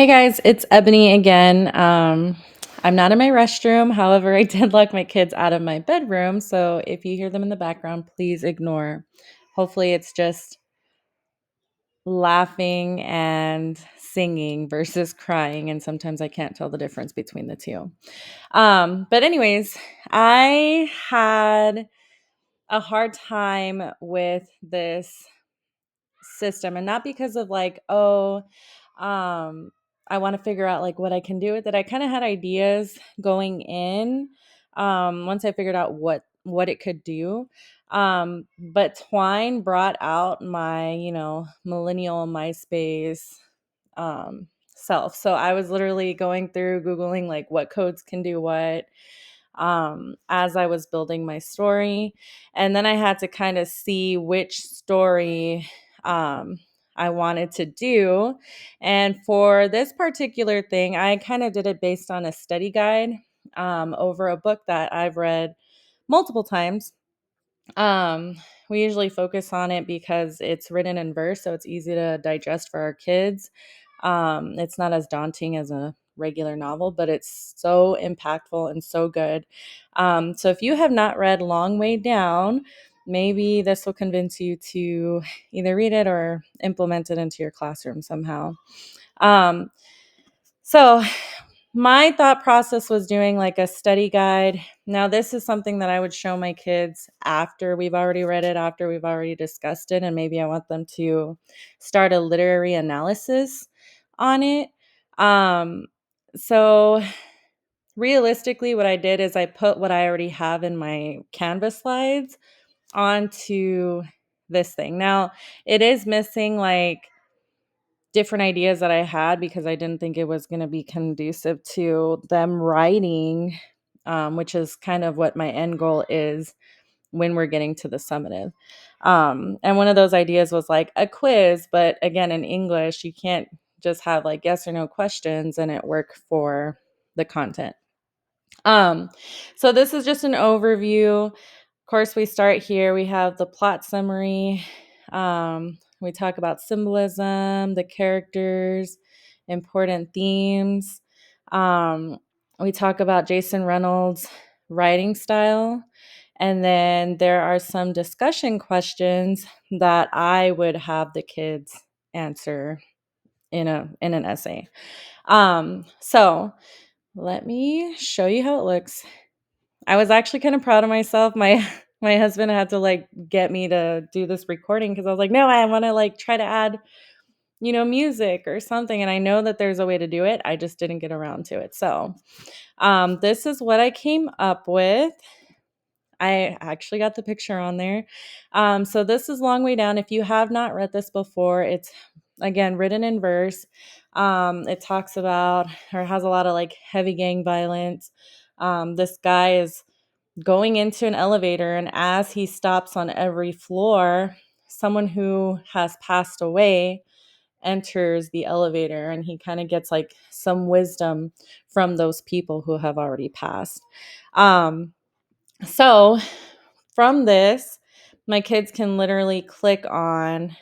Hey guys, it's Ebony again. I'm not in my restroom. However, I did lock my kids out of my bedroom. So if you hear them in the background, please ignore. Hopefully, it's just laughing and singing versus crying. And sometimes I can't tell the difference between the two. But, anyways, I had a hard time with this system, and not because of like, um I want to figure out like what I can do with it. I kind of had ideas going in, once I figured out what it could do. But Twine brought out my, millennial MySpace um self. So I was literally going through googling like what codes can do what, as I was building my story. And then I had to kind of see which story I wanted to do. And for this particular thing, I kind of did it based on a study guide, over a book that I've read multiple times. um, we usually focus on it because it's written in verse, so it's easy to digest for our kids. It's not as daunting as a regular novel, but it's so impactful and so good. So if you have not read Long Way Down, maybe this will convince you to either read it or implement it into your classroom somehow. Um, so my thought process was doing like a study guide. Now, this is something that I would show my kids after we've already read it, after we've already discussed it, and maybe I want them to start a literary analysis on it. Um, so, realistically, what I did is I put what I already have in my Canvas slides onto this thing. Now, it is missing like different ideas that I had because I didn't think it was going to be conducive to them writing, which is kind of what my end goal is when we're getting to the summative. And one of those ideas was like a quiz, but again, in English, you can't just have like yes or no questions and it work for the content. Um, so this is just an overview. Of course, we start here. We have the plot summary. We talk about symbolism, the characters, important themes. Um, we talk about Jason Reynolds' writing style. And then there are some discussion questions that I would have the kids answer in an essay. So let me show you how it looks. I was actually kind of proud of myself. My my husband had to like get me to do this recording because I was like, no, I want to like try to add, music or something. And I know that there's a way to do it. I just didn't get around to it. So this is what I came up with. I actually got the picture on there. So this is Long Way Down. If you have not read this before, it's again written in verse. It talks about or has a lot of like heavy gang violence. This guy is going into an elevator, and as he stops on every floor, someone who has passed away enters the elevator, and he kind of gets like some wisdom from those people who have already passed. So from this, my kids can literally click on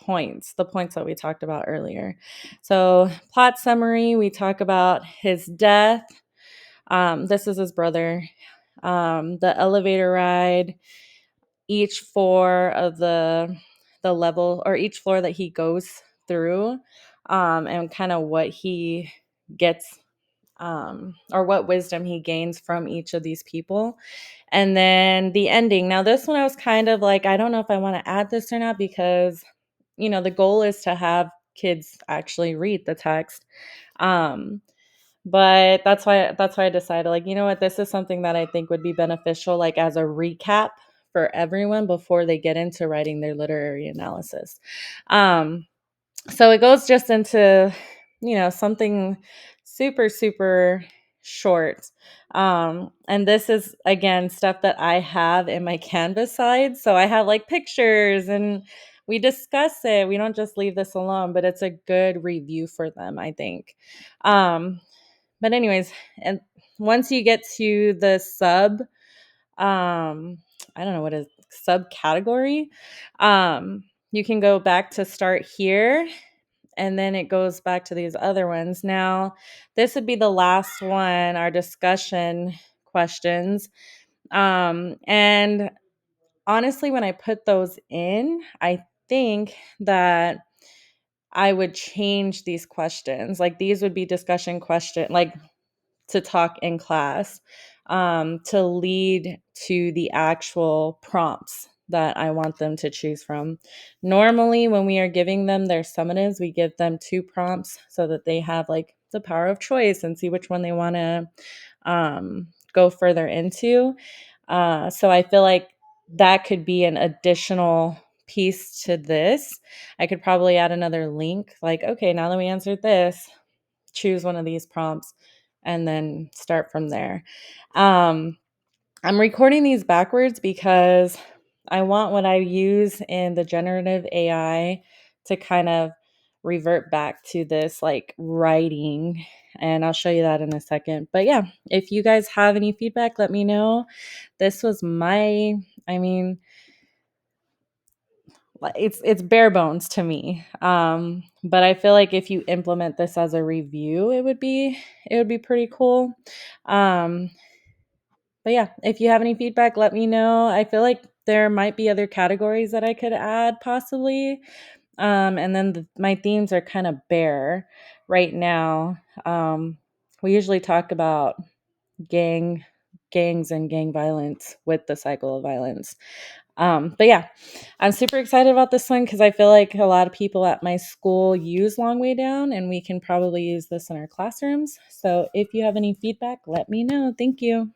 the points that we talked about earlier. So plot summary, we talk about his death. This is his brother. The elevator ride, each floor of the level, or each floor that he goes through, and kind of what he gets, or what wisdom he gains from each of these people. And then the ending. Now, this one I was kind of like, I don't know if I want to add this or not because, the goal is to have kids actually read the text. Um, but that's why I decided, like, you know what, this is something that I think would be beneficial, like as a recap for everyone before they get into writing their literary analysis. Um, so it goes just into, something super, super short. And this is again stuff that I have in my Canvas side. So I have like pictures and we discuss it. We don't just leave this alone, but it's a good review for them, I think. But anyways, and once you get to the I don't know what is subcategory, you can go back to start here and then it goes back to these other ones. Now, this would be the last one, our discussion questions. And honestly, when I put those in, I think that I would change these questions. Like these would be discussion question, like to talk in class, to lead to the actual prompts that I want them to choose from. Normally, when we are giving them their summatives, we give them 2 prompts so that they have like the power of choice and see which one they want to go further into. So I feel like that could be an additional piece to this. I could probably add another link like, okay, now that we answered this, choose one of these prompts and then start from there. I'm recording these backwards because I want what I use in the generative AI to kind of revert back to this like writing. And I'll show you that in a second. But yeah, if you guys have any feedback, let me know. This was I mean, it's bare bones to me. But I feel like if you implement this as a review, it would be pretty cool. Um, but yeah, if you have any feedback, let me know. I feel like there might be other categories that I could add possibly. And then my themes are kind of bare right now. We usually talk about gangs and gang violence with the cycle of violence. But yeah, I'm super excited about this one because I feel like a lot of people at my school use Long Way Down, and we can probably use this in our classrooms. So if you have any feedback, let me know. Thank you.